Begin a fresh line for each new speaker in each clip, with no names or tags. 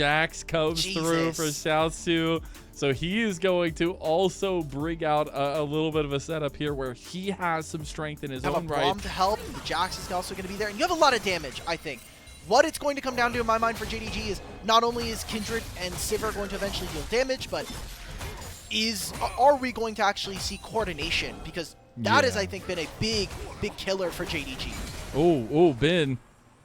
Jax comes through for Xiaosu. So he is going to also bring out a little bit of a setup here where he has some strength in his own right.
Braum to help. The Jax is also going to be there. And you have a lot of damage, I think. What it's going to come down to in my mind for JDG is not only is Kindred and Sivir going to eventually deal damage, but are we going to actually see coordination? Because that has, I think, been a big killer for JDG.
Oh, Ben.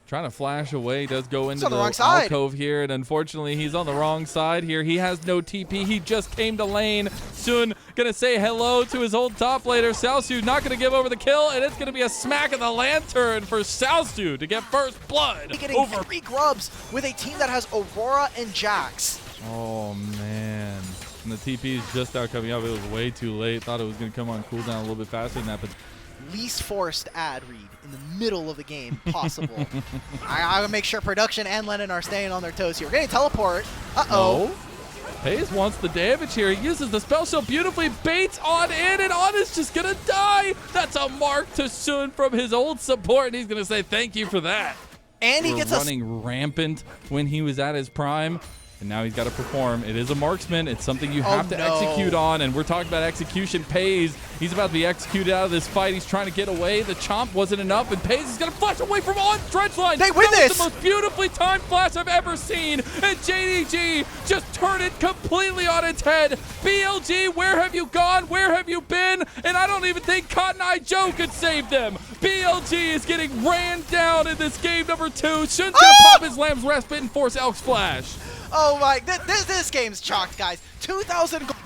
Trying to flash away, does go into the alcove here, and unfortunately he's on the wrong side here. He has no TP. He just came to lane. Soon gonna say hello to his old top laner. Xiaosu not gonna give over the kill, and it's gonna be a smack of the lantern for Xiaosu to get first blood.
Getting over 3 grubs with a team that has Aurora and Jax.
Oh man. And the TP is just now coming up. It was way too late. Thought it was gonna come on cooldown a little bit faster than that, but
least forced ad read in the middle of the game possible. I will make sure production and Lennon are staying on their toes here. We're getting teleport. Uh-oh.
Hayes wants the damage here. He uses the spell so beautifully, baits on in, and On is just going to die. That's a mark to Sun from his old support, and he's going to say thank you for that.
And he gets
running rampant when he was at his prime. And now he's got to perform. It is a marksman. It's something you have to execute on. And we're talking about execution. Pays. He's about to be executed out of this fight. He's trying to get away. The chomp wasn't enough. And Pays is going to flash away from On stretch line.
They win this.
Was the most beautifully timed flash I've ever seen. And JDG just turned it completely on its head. BLG, where have you gone? Where have you been? And I don't even think Cotton Eye Joe could save them. BLG is getting ran down in this game number 2. Shun's going to pop his Lamb's Respite and force Elk's flash.
Oh my, this game's chalked, guys. 2,000 gold.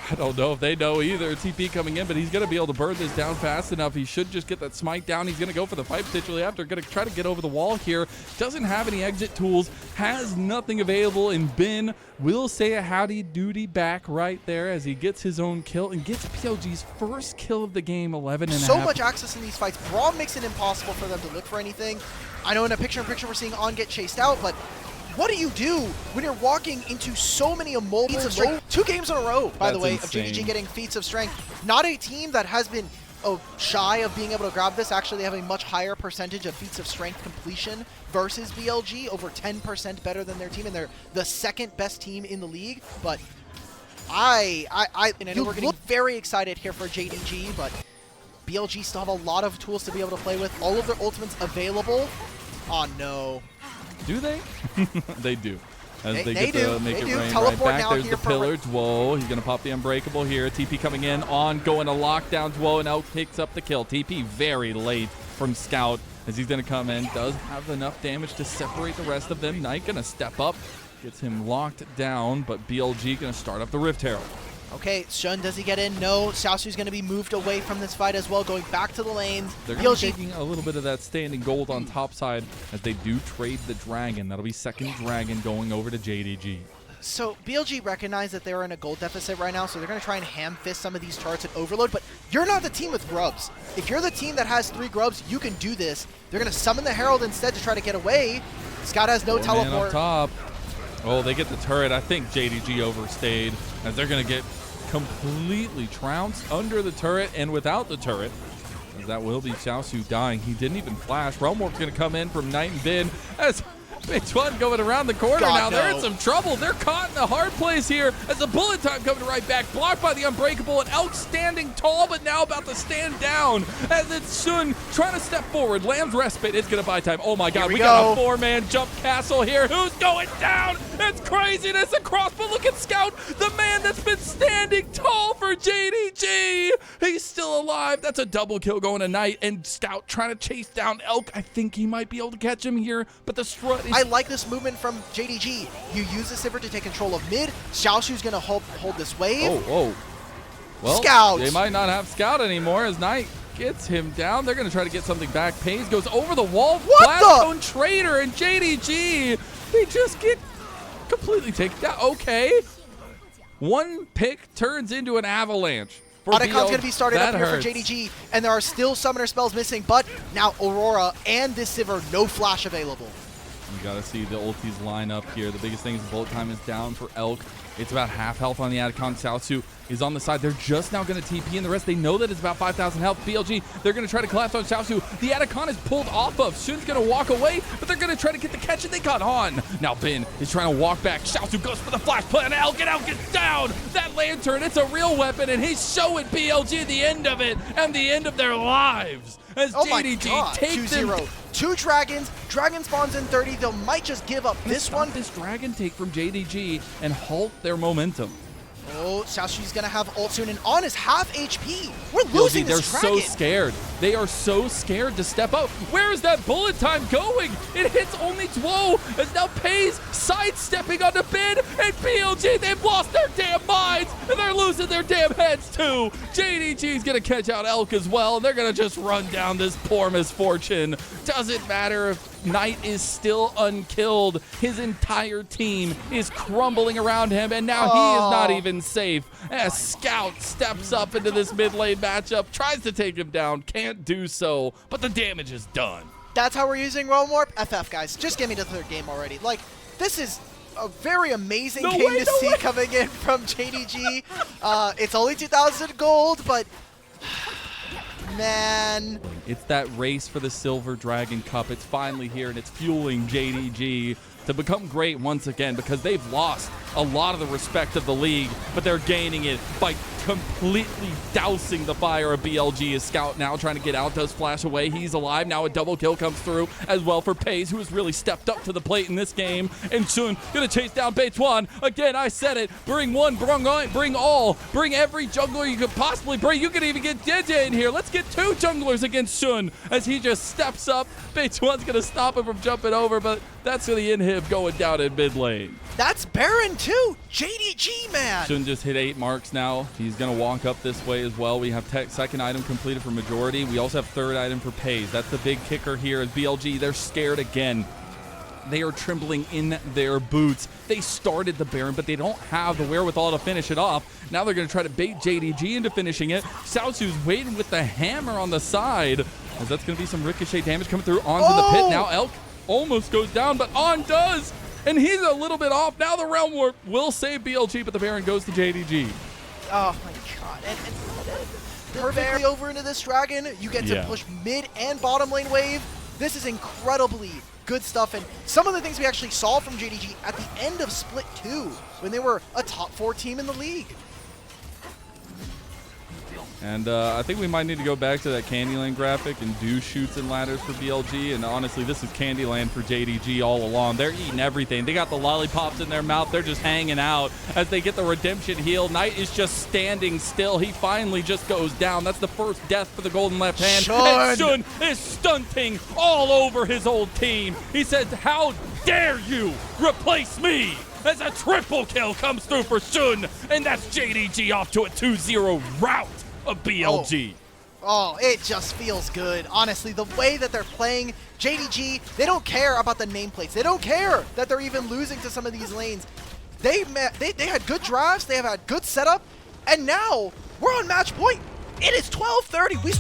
I don't know if they know either. TP coming in, but he's going to be able to burn this down fast enough. He should just get that smite down. He's going to go for the fight potentially after. Going to try to get over the wall here. Doesn't have any exit tools. Has nothing available. And Ben will say a howdy doody back right there as he gets his own kill and gets PLG's first kill of the game, 11 and a half.
So much access in these fights. Braum makes it impossible for them to look for anything. I know in a picture-in-picture we're seeing On get chased out, but what do you do when you're walking into so many immobile feats of strength? 2 games in a row, by the way, insane. Of JDG getting feats of strength. Not a team that has been shy of being able to grab this. Actually, they have a much higher percentage of feats of strength completion versus BLG, over 10% better than their team, and they're the 2nd best team in the league. But I know we're getting very excited here for JDG, but BLG still have a lot of tools to be able to play with. All of their ultimates available. Oh no.
Do they? They do. As they
get
to make it rain right back. There's the pillar. Duo. He's going to pop the Unbreakable here. TP coming in. On going to lockdown. Duo and out picks up the kill. TP very late from Scout as he's going to come in. Does have enough damage to separate the rest of them. Knight going to step up. Gets him locked down, but BLG going to start up the Rift Herald.
Okay, Shun, does he get in? No. Xiaosu's going to be moved away from this fight as well, going back to the lanes.
They're going to be taking a little bit of that standing gold on top side as they do trade the Dragon. That'll be 2nd Dragon going over to JDG.
So BLG recognize that they're in a gold deficit right now, so they're going to try and ham-fist some of these turrets at overload, but you're not the team with grubs. If you're the team that has 3 grubs, you can do this. They're going to summon the Herald instead to try to get away. Scott has no teleport.
Man up top. Oh, they get the turret. I think JDG overstayed as they're going to get completely trounced under the turret and without the turret. As that will be Xiaosu dying. He didn't even flash. Realm Warp's going to come in from Knight and Ben as Big One going around the corner now. No. They're in some trouble. They're caught in a hard place here as the bullet time coming right back. Blocked by the Unbreakable and Elk standing tall, but now about to stand down as it's Sun trying to step forward. Lamb's Respite is going to buy time. Oh my God, we got a 4-man jump castle here. Who's going down? It's craziness across, but look at Scout, the man that's been standing tall for JDG. He's still alive. That's a double kill going to Knight, and Scout trying to chase down Elk. I think he might be able to catch him here, but the strut is...
I like this movement from JDG. You use the Sivir to take control of mid. Xiaosu's going to hold this wave.
Oh. Well,
Scout.
They might not have Scout anymore as Knight gets him down. They're going to try to get something back. Pays goes over the wall. Blastone Trader and JDG. They just get completely taken down. Okay. 1 pick turns into an avalanche.
Otacon's going to be started up here for JDG, and there are still summoner spells missing, but now Aurora and this Sivir, no flash available.
You got to see the ultis line up here. The biggest thing is bullet time is down for Elk. It's about half health on the Atacon. Xiaosu is on the side. They're just now going to TP, and the rest, they know that it's about 5,000 health. BLG, they're going to try to collapse on Xiaosu. The Atacon is pulled off of. Sun's going to walk away, but they're going to try to get the catch, and they got on. Now Ben is trying to walk back. Xiaosu goes for the flash play on Elk, and Elk gets down. That lantern, it's a real weapon, and he's showing BLG the end of it and the end of their lives. As JDG takes them.
2 dragons. Dragon spawns in 30. They might just give up this one.
This dragon take from JDG and halt their momentum.
Oh, Xiaoxi's gonna have ult soon, and On is half HP. We're losing this dragon.
They're so scared. They are so scared to step up. Where is that bullet time going? It hits only Two, and now Pays sidestepping onto Ben, and BLG, they've lost their damn minds, and they're losing their damn heads too. JDG's gonna catch out Elk as well, and they're gonna just run down this poor misfortune. Doesn't matter if Knight is still unkilled. His entire team is crumbling around him, and now he is not even safe. As Scout steps up into this mid lane matchup, tries to take him down, can't do so, but the damage is done.
That's how we're using Realm Warp? FF, guys. Just get me to the 3rd game already. Like, this is a very amazing game to see coming in from JDG. It's only 2,000 gold, but man.
It's that race for the Silver Dragon Cup. It's finally here, and it's fueling JDG to become great once again, because they've lost a lot of the respect of the league, but they're gaining it by completely dousing the fire of BLG. As Scout now trying to get out, does flash away. He's alive now. A double kill comes through as well for Pays, who has really stepped up to the plate in this game. And soon gonna chase down Beituan. Again, I said it. Bring one, bring all. Bring every jungler you could possibly bring. You could even get JJ in here. Let's get 2 junglers against Sun as he just steps up. Beituan's gonna stop him from jumping over, but that's for the inhib going down in mid lane.
That's Baron too. JDG, man.
Sun just hit 8 marks now. He's going to walk up this way as well. We have 2nd item completed for Majority. We also have 3rd item for Pays. That's the big kicker here. As BLG, they're scared again. They are trembling in their boots. They started the Baron, but they don't have the wherewithal to finish it off. Now they're going to try to bait JDG into finishing it. Xiaosu's waiting with the hammer on the side, as that's going to be some ricochet damage coming through onto the pit. Now Elk almost goes down, but On does. And he's a little bit off. Now the Realm Warp will save BLG, but the Baron goes to JDG.
Oh my god. And perfectly over into this dragon. You get to push mid and bottom lane wave. This is incredibly good stuff. And some of the things we actually saw from JDG at the end of Split 2, when they were a top 4 team in the league.
And I think we might need to go back to that Candyland graphic and do shoots and ladders for BLG. And honestly, this is Candyland for JDG all along. They're eating everything. They got the lollipops in their mouth. They're just hanging out as they get the redemption heal. Knight is just standing still. He finally just goes down. That's the first death for the golden left hand. And Sun is stunting all over his old team. He says, "How dare you replace me?" As a triple kill comes through for Sun. And that's JDG off to a 2-0 rout of BLG.
Oh, it just feels good. Honestly, the way that they're playing, JDG, they don't care about the nameplates. They don't care that they're even losing to some of these lanes. They had good drafts, they have had good setup, and now we're on match point. It is 12:30.